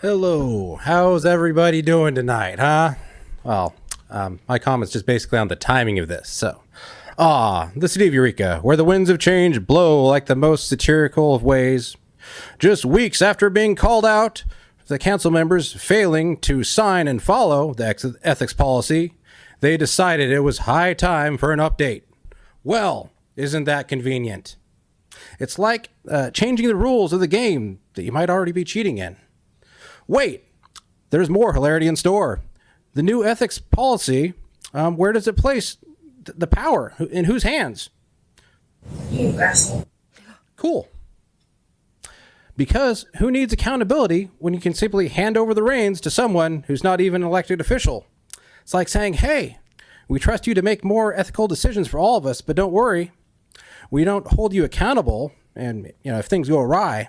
Hello, how's everybody doing tonight, huh? Well, my comment's just basically on the timing of this. So, the city of Eureka, where the winds of change blow like the most satirical of ways. Just weeks after being called out, the council members failing to sign and follow the ethics policy, they decided it was high time for an update. Well, isn't that convenient? It's like changing the rules of the game that you might already be cheating in. Wait, there's more hilarity in store. The new ethics policy, where does it place the power? In whose hands? You asshole. Cool. Because who needs accountability when you can simply hand over the reins to someone who's not even an elected official? It's like saying, hey, we trust you to make more ethical decisions for all of us, but don't worry. We don't hold you accountable, and if things go awry.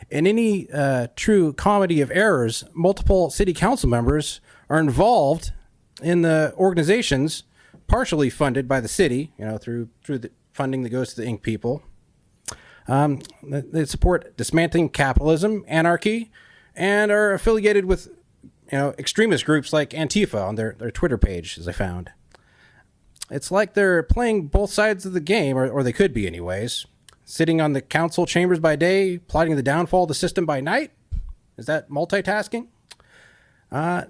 In any true comedy of errors, multiple city council members are involved in the organizations partially funded by the city, through the funding that goes to the Inc. people. They support dismantling capitalism, anarchy, and are affiliated with, extremist groups like Antifa on their Twitter page, as I found. It's like they're playing both sides of the game, or they could be anyways. Sitting on the council chambers by day, plotting the downfall of the system by night? Is that multitasking? But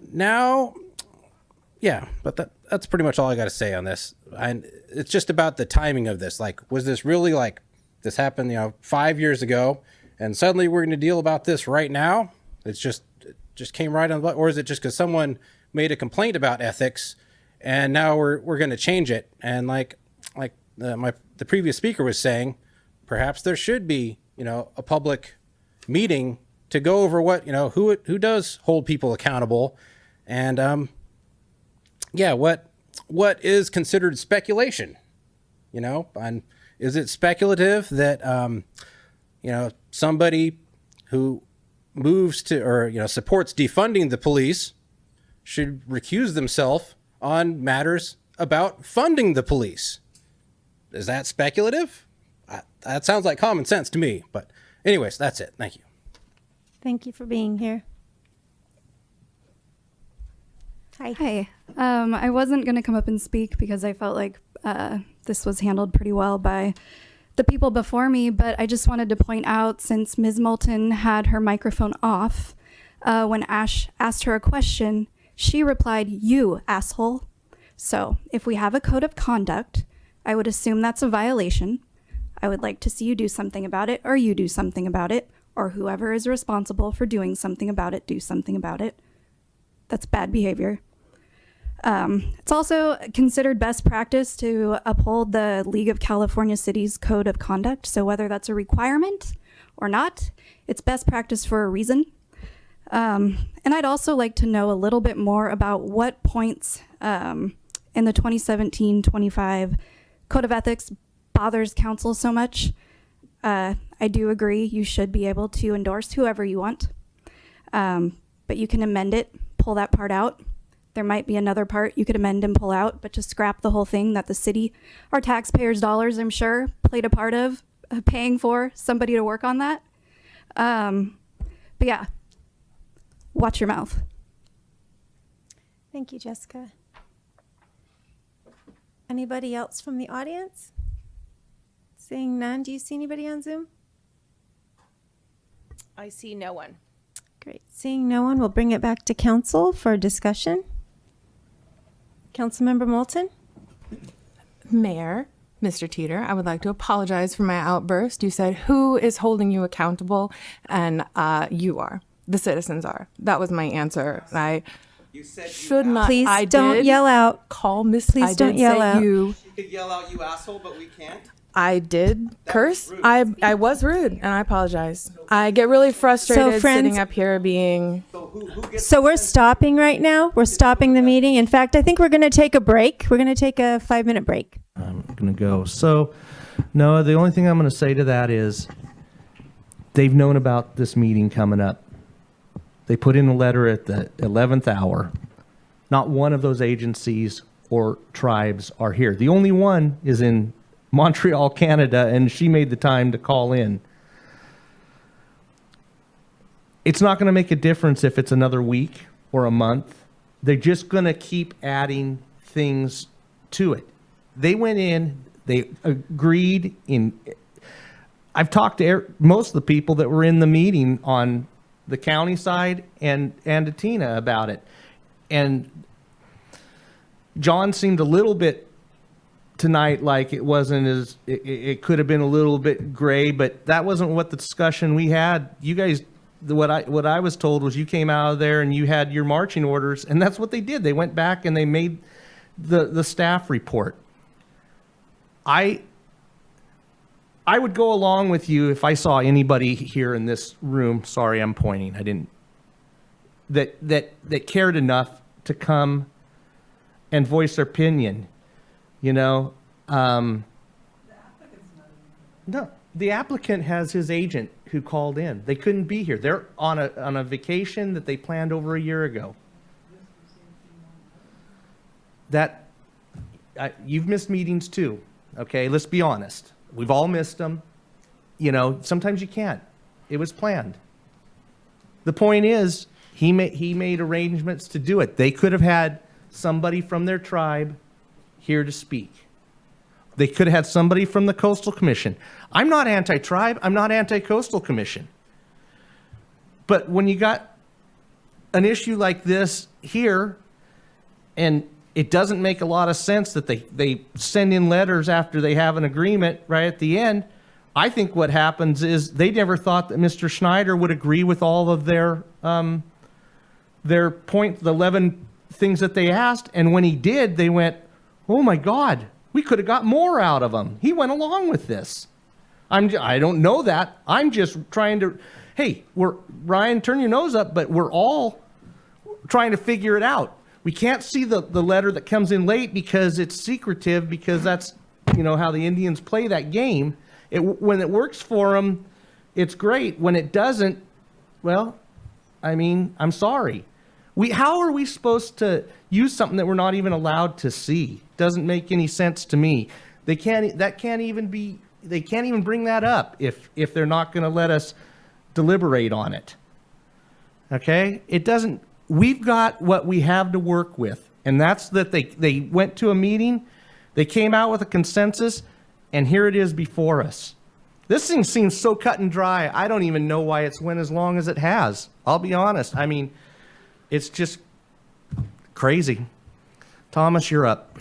that's pretty much all I got to say on this. It's just about the timing of this. Like, was this really this happened, 5 years ago, and suddenly we're going to deal about this right now? It just came right on, or is it just because someone made a complaint about ethics, and now we're going to change it? And the previous speaker was saying, perhaps there should be, a public meeting to go over what, who does hold people accountable, and what is considered speculation, and is it speculative that somebody who moves to or supports defunding the police should recuse themselves on matters about funding the police? Is that speculative? That sounds like common sense to me. But anyways, that's it. Thank you. Thank you for being here. Hi. I wasn't going to come up and speak because I felt like this was handled pretty well by the people before me, but I just wanted to point out, since Ms. Moulton had her microphone off, when Ash asked her a question, she replied, "You asshole." So if we have a code of conduct, I would assume that's a violation. I would like to see you do something about it, or you do something about it, or whoever is responsible for doing something about it, do something about it. That's bad behavior. It's also considered best practice to uphold the League of California Cities Code of Conduct. So whether that's a requirement or not, it's best practice for a reason. And I'd also like to know a little bit more about what points in the 2017-25 Code of Ethics bothers council so much. I do agree you should be able to endorse whoever you want, but you can amend it, pull that part out. There might be another part you could amend and pull out, but just scrap the whole thing that the city, our taxpayers' dollars, I'm sure, played a part of paying for somebody to work on that. But yeah, watch your mouth. Thank you, Jessica. Anybody else from the audience? Seeing none, do you see anybody on Zoom? I see no one. Great. Seeing no one, we'll bring it back to council for discussion. Councilmember Moulton? Mayor, Mr. Teeter, I would like to apologize for my outburst. You said, who is holding you accountable? And you are. The citizens are. That was my answer. You said should not. Please I don't did yell out. Call Miss. Please I don't did yell say out. You. You could yell out, "You asshole," but we can't. I did curse. rude. I was rude, and I apologize. I get really frustrated friends- sitting up here being. So who gets? So we're stopping right now. We're stopping the meeting. In fact, I think we're going to take a break. We're going to take a 5-minute break. I'm going to go. So, no, the only thing I'm going to say to that is they've known about this meeting coming up. They put in a letter at the 11th hour. Not one of those agencies or tribes are here. The only one is in Montreal, Canada, and she made the time to call in. it's not going to make a difference if it's another week or a month. They're just going to keep adding things to it. They went in, they agreed in. I've talked to most of the people that were in the meeting on the county side and to Tina about it. And John seemed a little bit tonight like it wasn't as, it could have been a little bit gray, but that wasn't what the discussion we had. You guys, what I was told was you came out of there and you had your marching orders, and that's what they did. They went back and they made the staff report. I would go along with you if I saw anybody here in this room, sorry, I'm pointing, I didn't, that cared enough to come and voice their opinion, you know. No, the applicant has his agent who called in. They couldn't be here. They're on a vacation that they planned over a year ago. You've missed meetings too, okay? Let's be honest. We've all missed them. You know, sometimes you can't. It was planned. The point is, he made arrangements to do it. They could have had somebody from their tribe here to speak. They could have had somebody from the Coastal Commission. I'm not anti-tribe. I'm not anti-Coastal Commission. But when you got an issue like this here, and it doesn't make a lot of sense that they send in letters after they have an agreement right at the end. I think what happens is they never thought that Mr. Schneider would agree with all of their point, the 11 things that they asked. And when he did, they went, oh my God, we could have got more out of him. He went along with this. I don't know that. I'm just trying to, hey, Ryan, turn your nose up, but we're all trying to figure it out. We can't see the letter that comes in late because it's secretive, because that's, you know, how the Indians play that game. When it works for them, it's great. When it doesn't, well, I mean, I'm sorry. How are we supposed to use something that we're not even allowed to see? Doesn't make any sense to me. They can't even bring that up if they're not going to let us deliberate on it. Okay? It doesn't. We've got what we have to work with, and that's that they went to a meeting, they came out with a consensus, and here it is before us. This thing seems so cut and dry, I don't even know why it's went as long as it has. I'll be honest. I mean, it's just crazy. Thomas, you're up.